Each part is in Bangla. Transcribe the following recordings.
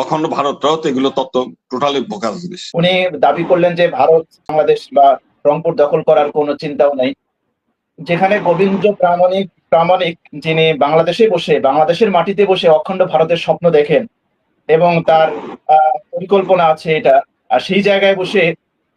অখণ্ড ভারতটাও তো এগুলো তত্ত্ব টোটালি বোকা জিনিস। উনি দাবি করলেন যে ভারত বাংলাদেশ বা রংপুর দখল করার কোনো চিন্তাও নেই, যেখানে গোবিন্দ প্রামাণিক যিনি বাংলাদেশে বসে বাংলাদেশের মাটিতে বসে অখণ্ড ভারতের স্বপ্ন দেখেন এবং তার পরিকল্পনা আছে এটা, আর সেই জায়গায় বসে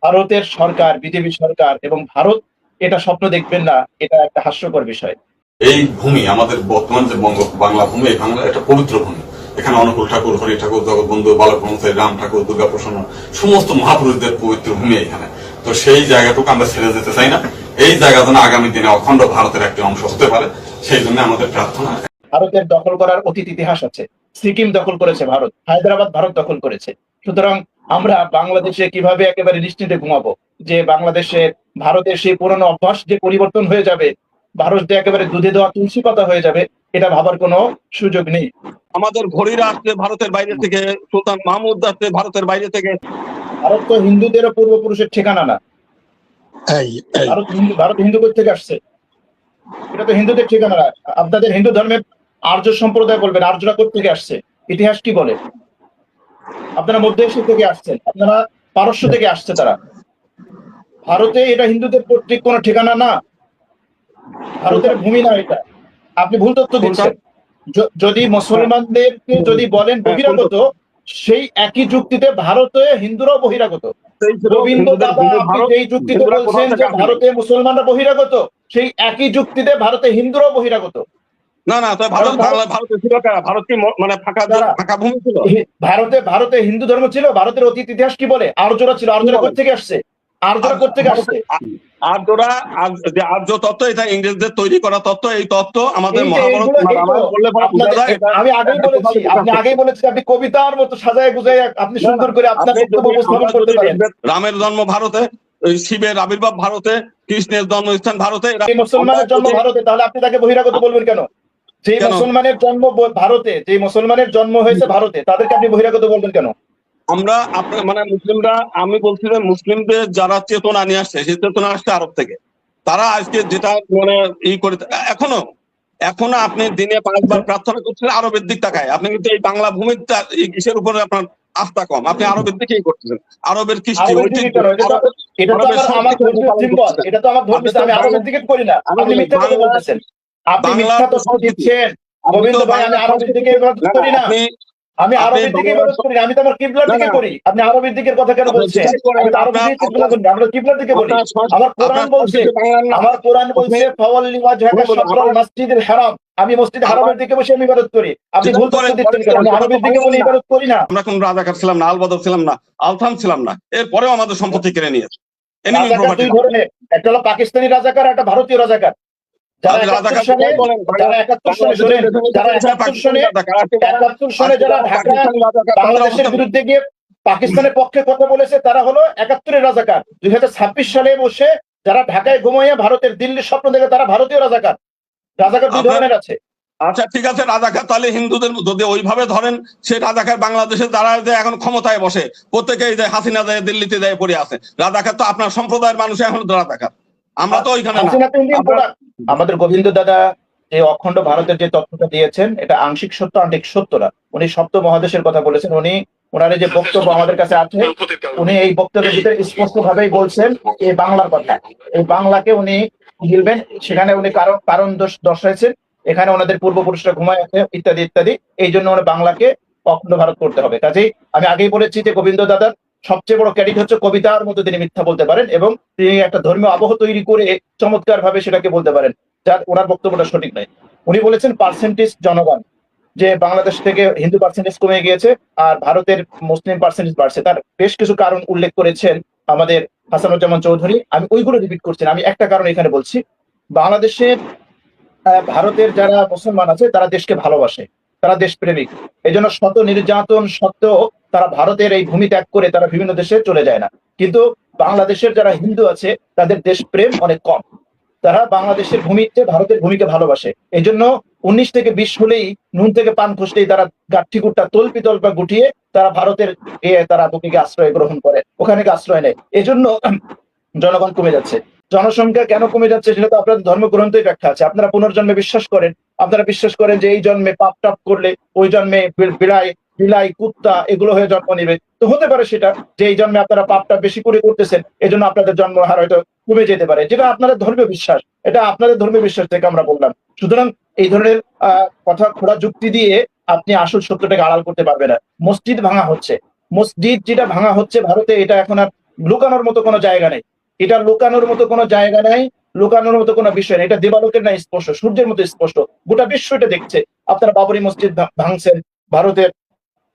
ভারতের সরকার, বিজেপি সরকার এবং ভারত এটা স্বপ্ন দেখবেন না, এটা একটা হাস্যকর বিষয়। এই ভূমি আমাদের বর্তমান যে বাংলা ভূমি, এই বাংলা একটা পবিত্র ভূমি। এখানে অনুকূল ঠাকুর, হরি ঠাকুর, জগৎবন্ধু, বালক ব্রহ্মচারী, রাম ঠাকুর, দুর্গা প্রসন্ন, সমস্ত মহাপুরুষদের পবিত্র ভূমি এখানে। তো সেই জায়গাটুকু আমরা ছেড়ে যেতে চাই না। এই জায়গা যেন আগামী দিনে অখণ্ড ভারতের একটি অংশ হতে পারে, সেই জন্য আমাদের প্রার্থনা। ভারতের দখল করার অতীত ইতিহাস আছে, সিকিম দখল করেছে ভারত, হায়দ্রাবাদ ভারত দখল করেছে। সুতরাং আমরা বাংলাদেশে কিভাবে একেবারে নিশ্চিন্তে ঘুমাবো যে বাংলাদেশে ভারতের সেই পুরনো অভ্যাস যে পরিবর্তন হয়ে যাবে, ভারত যে একেবারে দুধে দেওয়া তুলসী পাতা হয়ে যাবে, এটা ভাবার কোনো সুযোগ নেই। আমাদের ঘড়িরা আসছে ভারতের বাইরে থেকে, সুলতান মাহমুদ আসছে ভারতের বাইরে থেকে। ভারত তো হিন্দুদেরও পূর্বপুরুষের ঠিকানা না। ভারত হিন্দু কোথা থেকে আসছে? এটা তো হিন্দুদের ঠিকানা না। আপনাদের হিন্দু ধর্মের আর্য সম্প্রদায় বলবেন, আর্যরা কোথা থেকে আসছে? ইতিহাস কি বলে? আপনারা মধ্য এশিয়া থেকে আসছেন, আপনারা পারস্য থেকে আসছে তারা। ভারতে এটা হিন্দুদের কর্তৃক কোনো ঠিকানা না, ভারতের ভূমি না এটা। আপনি ভুল তথ্য দিচ্ছেন। যদি মুসলমানদেরকে যদি বলেন বহিরাগত, সেই একই যুক্তিতে ভারতে হিন্দুরাও বহিরাগত। গোবিন্দ দাদা আপনি যেই যুক্তিতে বলছেন যে ভারতে মুসলমানরা বহিরাগত, সেই একই যুক্তিতে ভারতে হিন্দুরাও বহিরাগত। না না, ভারতে ছিল কারা? ভারত কি মানে ফাঁকা ভূমি ছিল? ভারতে হিন্দু ধর্ম ছিল। ভারতের অতীত ইতিহাস কি বলে? আর্যরা ছিল। আর্যরা কোথেকে আসছে? আর্য তত্ত্ব, এটা ইংরেজদের তৈরি করা তত্ত্ব। এই তত্ত্ব আমাদের মহাভারত। আমি আগেই বলেছি আপনি কবিতার মতো সাজায় গুজায় আপনি সুন্দর করে আপনার বক্তব্য উপস্থাপন করতে পারেন। রামের জন্ম ভারতে, শিবের আবির্ভাব ভারতে, কৃষ্ণের জন্মস্থান ভারতে, মুসলমানের জন্ম ভারতে, তাহলে আপনি তাকে বহিরাগত বলবেন কেন? যে মুসলমানের জন্ম ভারতে, যে মুসলমানের জন্ম হয়েছে ভারতে, তাদেরকে আপনি বহিরাগত বলবেন কেন? আমরা মানে মুসলিমরা, আমি বলছিলাম মুসলিমদের যারা চেতনা নিয়ে আসছে, সেই চেতনা আসছে আরব থেকে। তারা আজকে যেটা মানে করে এখনো আপনি দিনে 5 বার প্রার্থনা করছেন আরবের দিক তাকায়। আপনি কিন্তু এই বাংলা ভূমির কিসের উপরে আপনার আস্থা কম? আপনি আরবের দিকেই করতেছেন। আরবের কৃষ্টি এটা তো আমার ধর্ম, আমি আরবের দিকে করি না। আপনি মিথ্যা কথা বলতেছেন, আপনি মিথ্যা তথ্য দিচ্ছেন। গোবিন্দ ভাই, আমি আরবের দিকে করি না, আমি আরবের দিকে ইবাদত করি, আমি তো আমার কিবলার দিকে করি। আপনি আরবের দিকের কথা কেন বলছেন? আমি তো আরবের দিকে কিবলা করি, আমরা কিবলার দিকে বলি। আমার কোরআন বলছে ফাওয়াল্লি ওয়াজহাকা শাতরাল মাসজিদুল হারাম, আমি মসজিদ হারামের দিকে বসে আমি ইবাদত করি। আপনি ভুল তথ্য দিচ্ছেন কেন? আমি আরবের দিকে বলি ইবাদত করি না। আমরা কোন রাজাকার ছিলাম না, আলবদর ছিলাম না, আলথাম ছিলাম না। এরপরেও আমাদের সম্পত্তি কেড়ে নিয়েছে। দুই ধরনের, একটা হলো পাকিস্তানি রাজাকার, একটা ভারতীয় রাজাকার। যারা 71 সালে যারা ঢাকা বাংলাদেশের বিরুদ্ধে গিয়ে পাকিস্তানের পক্ষে কথা বলেছে, তারা হলো 71-এর রাজাকার। 2026 সালে বসে যারা ঢাকায় ঘুমাইয়া ভারতের দিল্লির স্বপ্ন দেখে, তারা ভারতীয় রাজাকার। রাজাকার দুই ধরনের আছে। আচ্ছা ঠিক আছে, রাজাকার তাহলে হিন্দুদের যদি ওইভাবে ধরেন, সে রাজাকার বাংলাদেশে যারা এখন ক্ষমতায় বসে প্রত্যেকেই যায়, হাসিনা যায় দিল্লিতে যায় পড়ে আছে। রাজাকার তো আপনার সম্প্রদায়ের মানুষ এখন রাজাকার, আমরা তো ওইখানে না। আমাদের গোবিন্দ দাদা যে অখণ্ড ভারতের যে তথ্যটা দিয়েছেন, এটা আংশিক সত্য, আংশিক সত্য না। উনি সপ্ত মহাদেশের কথা বলেছেন। ওনার যে বক্তব্য আমাদের কাছে আছে, উনি এই বক্তব্যের ভিতরে স্পষ্ট ভাবেই বলছেন এই বাংলার কথা। এই বাংলাকে উনি গিলবেন, সেখানে উনি কারণ দর্শাইছেন, এখানে ওনাদের পূর্বপুরুষরা ঘুমায় আছে ইত্যাদি ইত্যাদি। এই জন্য ওনার বাংলাকে অখণ্ড ভারত করতে হবে। কাজেই আমি আগেই বলেছি যে গোবিন্দ দাদার সবচেয়ে বড় ক্রেডিট হচ্ছে কবিতার মতো তিনি মিথ্যা বলতে পারেন এবং তিনি একটা ধর্মীয় আবহ তৈরি করে চমৎকার ভাবে সেটাকে বলতে পারেন, যার ওনার বক্তব্যটা সঠিক নয়। উনি বলেছেন পার্সেন্টেজ জনগণ, যে বাংলাদেশ থেকে হিন্দু পার্সেন্টেজ কমে গিয়েছে আর ভারতের মুসলিম পার্সেন্টেজ বাড়ছে। তার বেশ কিছু কারণ উল্লেখ করেছেন আমাদের হাসানুজ্জামান চৌধুরী, আমি ওইগুলো রিপিট করছি না। আমি একটা কারণ এখানে বলছি। বাংলাদেশে ভারতের যারা মুসলমান আছে, তারা দেশকে ভালোবাসে, তারা দেশপ্রেমিক। এই জন্য শত নির্যাতন সত্ত্বেও তারা ভারতের এই ভূমি ত্যাগ করে তারা বিভিন্ন দেশে চলে যায় না। কিন্তু বাংলাদেশের যারা হিন্দু আছে, তাদের দেশপ্রেম অনেক কম। তারা বাংলাদেশের ভূমিতে ভারতের ভূমিকে ভালোবাসে। এই জন্য 19 থেকে 20 হলেই, নুন থেকে পান খুঁজলেই তারা গাঠি-গুট্টা তল্পা গুটিয়ে তারা ভারতের তারা ভূমিকে আশ্রয় গ্রহণ করে, ওখানে আশ্রয় নেয়। এই জন্য জনগণ কমে যাচ্ছে। জনসংখ্যা কেন কমে যাচ্ছে সেটা তো আপনাদের ধর্মগ্রন্থই ব্যাখ্যা আছে। আপনারা পুনর্জন্মে বিশ্বাস করেন, আপনারা বিশ্বাস করেন যে এই জন্মে পাপ টাপ করলে ওই জন্মে বিড়ায় বিলাই কুত্তা এগুলো হয়ে জন্ম নেবে। তো হতে পারে সেটা যে এই জন্মে আপনারা পাপটা বেশি করে করতেছেন, এই জন্য আপনাদের জন্মহার হয়তো কমে যেতে পারে, যেটা আপনাদের ধর্মীয় বিশ্বাস, এটা আপনাদের ধর্মীয় বিশ্বাস থেকে আমরা বললাম। সুতরাং এই ধরনের কথা খোলা যুক্তি দিয়ে আপনি আসল সত্যটাকে আড়াল করতে পারবে না। মসজিদ ভাঙা হচ্ছে, মসজিদ যেটা ভাঙা হচ্ছে ভারতে, এটা এখন আর লুকানোর মতো কোনো জায়গা নেই। এটা লুকানোর মতো কোনো জায়গা নাই, লুকানোর মতো কোনো বিষয় নেই। এটা দেবালোকের না স্পষ্ট, সূর্যের মতো স্পষ্ট, গোটা বিশ্ব এটা দেখছে। আপনারা বাবরি মসজিদ ভাঙছেন, ভারতের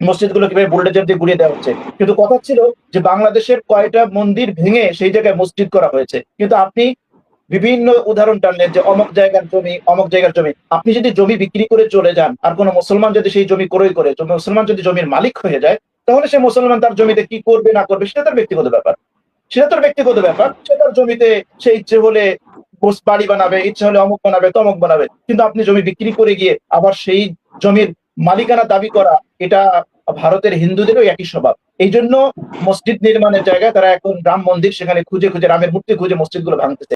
মসজিদগুলো কিভাবে বুলডোজার দিয়ে গুড়িয়ে দেওয়া হচ্ছে, কিন্তু কথা ছিল যে বাংলাদেশের কয়টা মন্দির ভেঙে সেই জায়গায় মসজিদ করা হয়েছে। কিন্তু আপনি বিভিন্ন উদাহরণ টানলেন যে অমুক জায়গার জমি, অমুক জায়গার জমি। আপনি যদি জমি বিক্রি করে চলে যান, আর কোনো মুসলমান যদি সেই জমি ক্রয় করে, মুসলমান যদি জমির মালিক হয়ে যায়, তাহলে সে মুসলমান তার জমিতে কি করবে না করবে সেটা তার ব্যক্তিগত ব্যাপার, সেটা তার ব্যক্তিগত ব্যাপার। সে তার জমিতে সে ইচ্ছে হলে বাড়ি বানাবে, ইচ্ছে হলে অমুক বানাবে, তমুক বানাবে। কিন্তু আপনি জমি বিক্রি করে গিয়ে আবার সেই জমির মালিকানা দাবি করা, এটা ভারতের হিন্দুদেরও একই স্বভাব। এই জন্য মসজিদ নির্মাণের জায়গায় তারা এখন রাম মন্দির সেখানে খুঁজে খুঁজে, রামের মূর্তি খুঁজে মসজিদগুলো ভাঙতেছে।